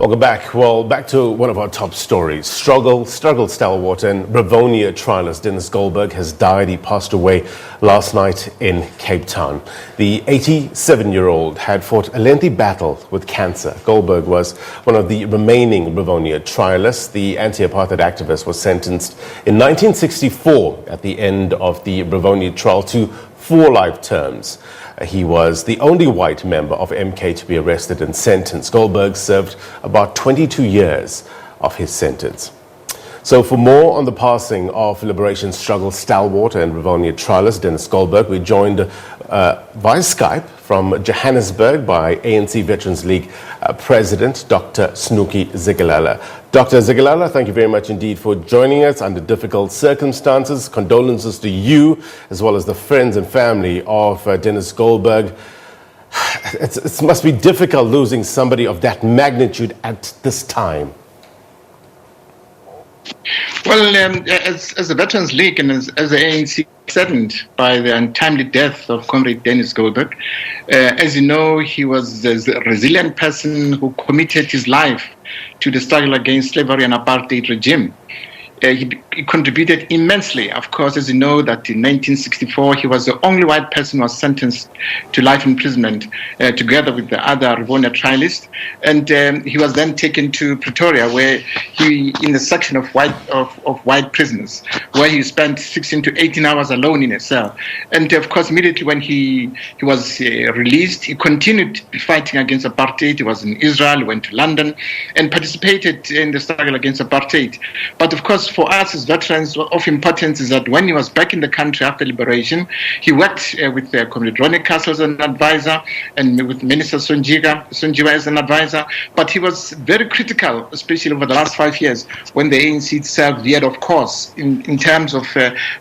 Welcome back. Well, back to one of our top stories. Struggle stalwart and Rivonia Trialist Denis Goldberg has died. He passed away last night in Cape Town. The 87-year-old had fought a lengthy battle with cancer. Goldberg was one of the remaining Rivonia Trialists. The anti-apartheid activist was sentenced in 1964 at the end of the Rivonia trial to 4 life terms. He was the only white member of MK to be arrested and sentenced. Goldberg served about 22 years of his sentence. So for more on the passing of liberation struggle stalwart and Rivonia Trialist Denis Goldberg, we joined via Skype from Johannesburg by ANC Veterans League President Dr Snuki Zikalala. Dr. Zikalala, thank you very much indeed for joining us under difficult circumstances. Condolences to you as well as the friends and family of Denis Goldberg. It must be difficult losing somebody of that magnitude at this time. Well, as the Veterans League and as the ANC saddened by the untimely death of Comrade Denis Goldberg. As you know, he was a resilient person who committed his life to the struggle against slavery and apartheid regime. He contributed immensely. Of course, as you know, that in 1964, he was the only white person who was sentenced to life imprisonment together with the other Rivonia Trialists. And he was then taken to Pretoria, where he, in a section of white prisoners, where he spent 16 to 18 hours alone in a cell. And of course, immediately when he was released, he continued fighting against apartheid. He was in Israel, went to London, and participated in the struggle against apartheid. But of course, for us as veterans, of importance is that when he was back in the country after liberation, he worked with Comrade Ronnie Castle as an advisor and with Minister Sonjiwa as an advisor. But he was very critical, especially over the last 5 years, when the ANC itself veered off course in terms of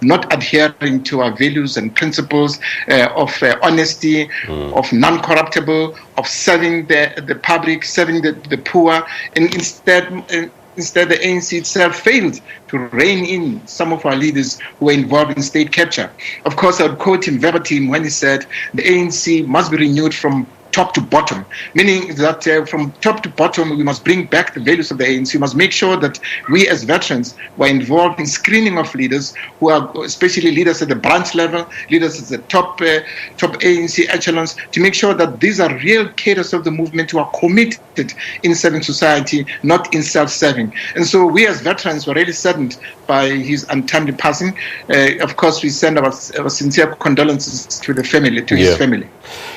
not adhering to our values and principles of honesty, of non-corruptible, of serving the public, serving the poor, and Instead, the ANC itself failed to rein in some of our leaders who were involved in state capture. Of course, I would quote him verbatim when he said, the ANC must be renewed from top to bottom, meaning that from top to bottom, we must bring back the values of the ANC. We must make sure that we as veterans were involved in screening of leaders who are especially leaders at the branch level, leaders at the top ANC echelons, to make sure that these are real cadres of the movement who are committed in serving society, not in self-serving. And so we as veterans were really saddened by his untimely passing. Of course, we send our sincere condolences to the family, to his family.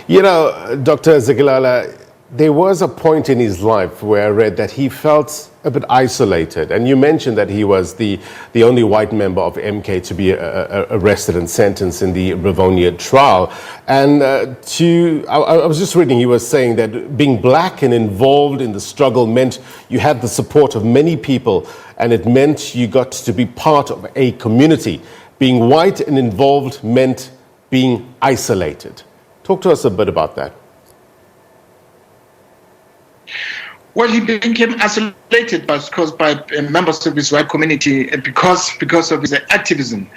You know, Dr. Zikalala, there was a point in his life where I read that he felt a bit isolated. And you mentioned that he was the only white member of MK to be arrested and sentenced in the Rivonia trial. And I was just reading, he was saying that being black and involved in the struggle meant you had the support of many people, and it meant you got to be part of a community. Being white and involved meant being isolated. Talk to us a bit about that. Well, he became isolated by members of his white community because of his activism.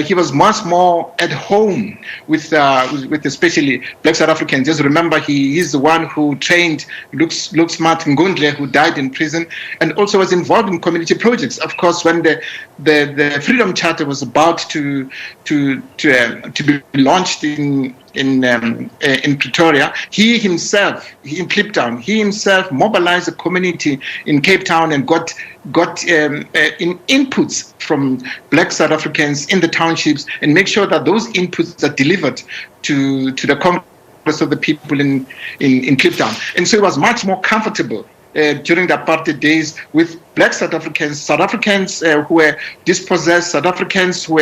He was much more at home with especially black South Africans. Just remember, he is the one who trained Luke Smart Ngundle, who died in prison, and also was involved in community projects. Of course, when the Freedom Charter was about to be launched in Pretoria, he himself mobilized a community in Cape Town and got inputs from black South Africans in the townships, and make sure that those inputs are delivered to the Congress of the people in Cape Town. And so it was much more comfortable during the apartheid days with black South Africans who were dispossessed, South Africans who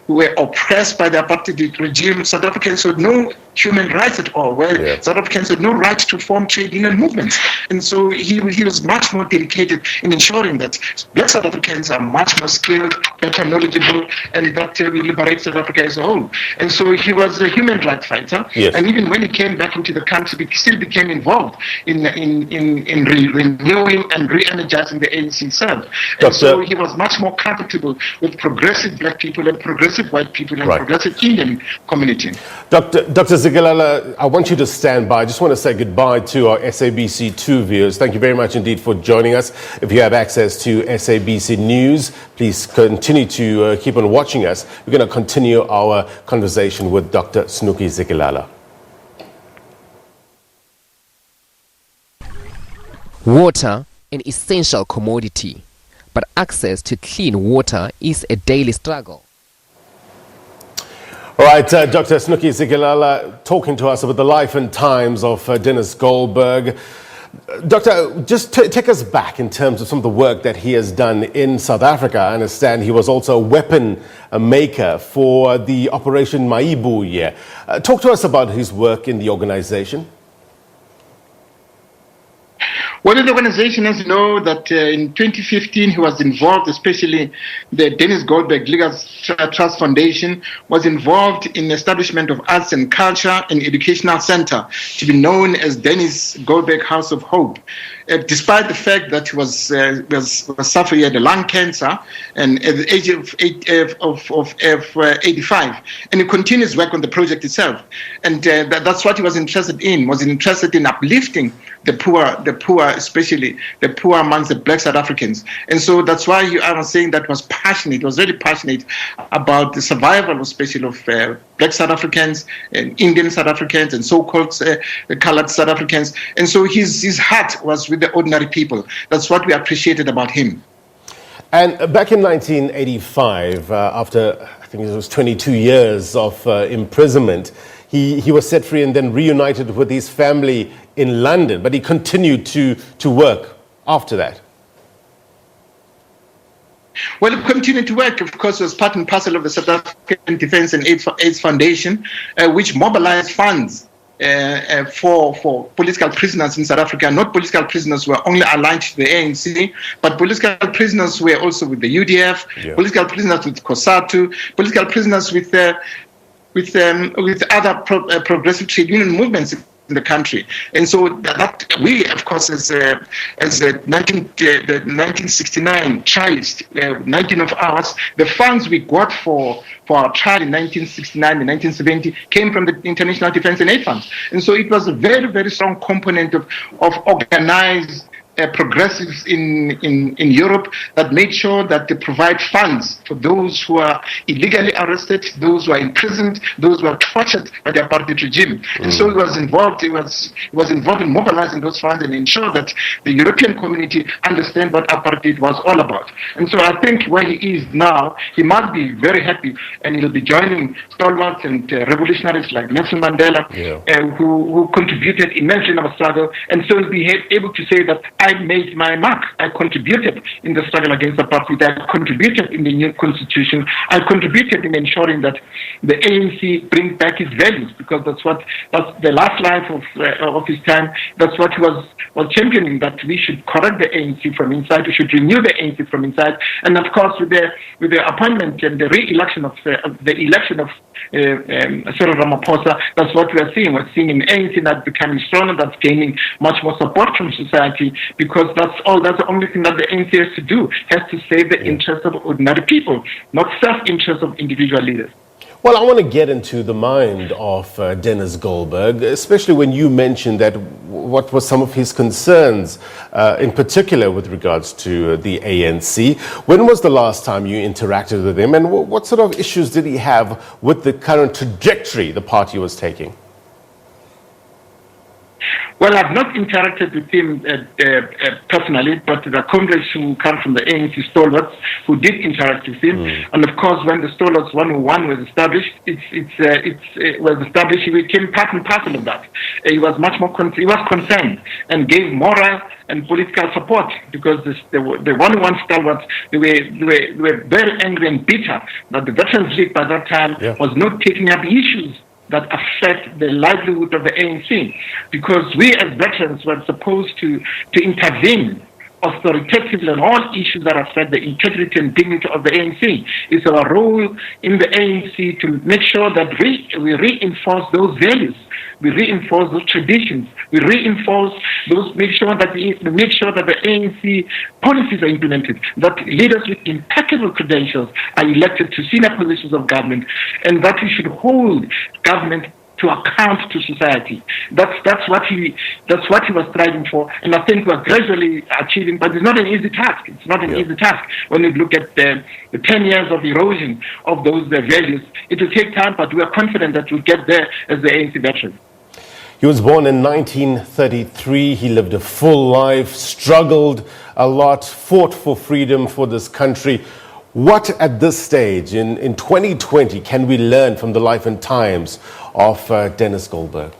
were oppressed by the apartheid regime, South Africans who had no human rights at all, South Africans had no right to form trade union movements. And so he was much more dedicated in ensuring that black South Africans are much more skilled, better knowledgeable, and that we liberate South Africa as a whole. And so he was a human rights fighter. Yes. And even when he came back into the country, he still became involved in renewing and re-energizing the ANC ANC served. And so he was much more comfortable with progressive black people and progressive white people and progressive Indian community. Dr. Zikalala, I want you to stand by. I just want to say goodbye to our SABC2 viewers. Thank you very much indeed for joining us. If you have access to SABC News, please continue to keep on watching us. We're going to continue our conversation with Dr. Snuki Zikalala. Water, an essential commodity, but access to clean water is a daily struggle. All right, Dr. Snuki Zikalala talking to us about the life and times of Denis Goldberg. Doctor, just take us back in terms of some of the work that he has done in South Africa. I understand he was also a weapon maker for the Operation Maibuye. Talk to us about his work in the organization. Well, in the organization, as you know, that in 2015 he was involved, especially the Denis Goldberg Legal Trust Foundation was involved in the establishment of Arts and Culture and Educational Center to be known as Denis Goldberg House of Hope. Despite the fact that he was suffering the lung cancer and at the age of 85, and he continues work on the project itself, and that's what he was interested in uplifting the poor, especially the poor amongst the black South Africans. And so that's why I was saying that was very passionate about the survival, especially of black South Africans and Indian South Africans and so-called colored South Africans. And so his heart was with the ordinary people. That's what we appreciated about him. And back in 1985, after I think it was 22 years of imprisonment, he was set free and then reunited with his family in London, but he continued to work after that. Well, he continued to work, of course, was part and parcel of the South African Defence and AIDS Foundation, which mobilized funds for political prisoners in South Africa. Not political prisoners who were only aligned to the ANC, but political prisoners who were also with the UDF, political prisoners with COSATU, political prisoners with other progressive trade union movements in the country. And so that we, of course, as the 1969 trialist, 19 of ours, the funds we got for our trial in 1969 and 1970 came from the International Defence and Aid Funds. And so it was a very, very strong component of organized progressives in Europe that made sure that they provide funds for those who are illegally arrested, those who are imprisoned, those who are tortured by the apartheid regime. And so he was involved. He was involved in mobilizing those funds and ensure that the European community understand what apartheid was all about. And so I think where he is now, he must be very happy, and he'll be joining stalwarts and revolutionaries like Nelson Mandela, who contributed immensely in our struggle. And so he'll be able to say that I made my mark. I contributed in the struggle against apartheid. I contributed in the new constitution. I contributed in ensuring that the ANC brings back its values, because that's the last life of his time. That's what he was championing, that we should correct the ANC from inside. We should renew the ANC from inside. And of course, with the appointment and the re-election of Cyril Ramaphosa, that's what we are seeing. We're seeing an ANC that's becoming stronger, that's gaining much more support from society, because that's the only thing that the ANC has to do, has to save the interests of ordinary people, not self-interest of individual leaders. Well, I want to get into the mind of Denis Goldberg, especially when you mentioned that what were some of his concerns, in particular with regards to the ANC. When was the last time you interacted with him, and what sort of issues did he have with the current trajectory the party was taking? Well, I've not interacted with him personally, but the comrades who come from the ANC stalwarts who did interact with him. And of course, when the Stalwarts 101 was established, he became part and parcel of that. He was much more concerned and gave moral and political support, because the 101 stalwarts, they were very angry and bitter that the Veterans League by that time was not taking up issues that affect the livelihood of the ANC, because we as veterans were supposed to intervene authoritatively on all issues that affect the integrity and dignity of the ANC. It's our role in the ANC to make sure that we reinforce those values, we reinforce those traditions, we reinforce those, make sure that the ANC policies are implemented, that leaders with impeccable credentials are elected to senior positions of government, and that we should hold government to account to society. That's what he was striving for, and I think we're gradually achieving. But it's not an easy task. It's not an easy task when you look at the 10 years of erosion of those values. It will take time, but we are confident that we'll get there as the ANC veteran. He was born in 1933. He lived a full life, struggled a lot, fought for freedom for this country. What at this stage in 2020 can we learn from the life and times of Denis Goldberg?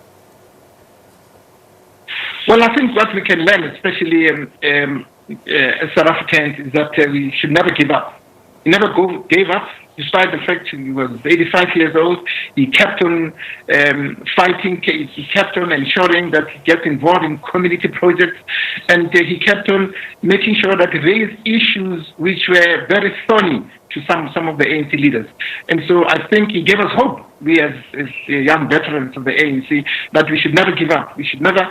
Well, I think what we can learn, especially as South Africans, is that we should never give up. He never gave up, despite the fact he was 85 years old. He kept on fighting. He kept on ensuring that he gets involved in community projects, and he kept on making sure that he raised issues which were very thorny to some of the ANC leaders. And so I think he gave us hope, we as young veterans of the ANC, that we should never give up. We should never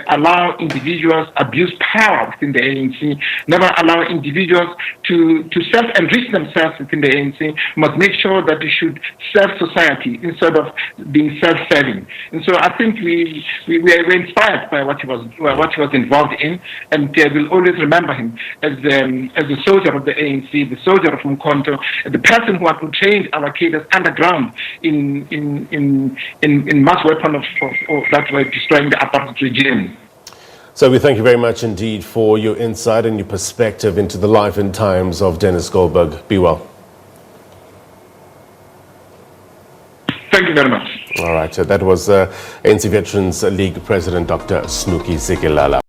allow individuals abuse power within the ANC, never allow individuals to self-enrich themselves within the ANC. We must make sure that we should serve society instead of being self-serving. And so I think we were inspired by what he was involved in, and we'll always remember him as a soldier of the ANC, the soldier of Mkonto, the person who had trained our cadres underground in mass weapons that were destroying the apartheid regime. So we thank you very much indeed for your insight and your perspective into the life and times of Denis Goldberg. Be well. Thank you very much. All right, so that was ANC Veterans League President Dr Snuki Zikalala.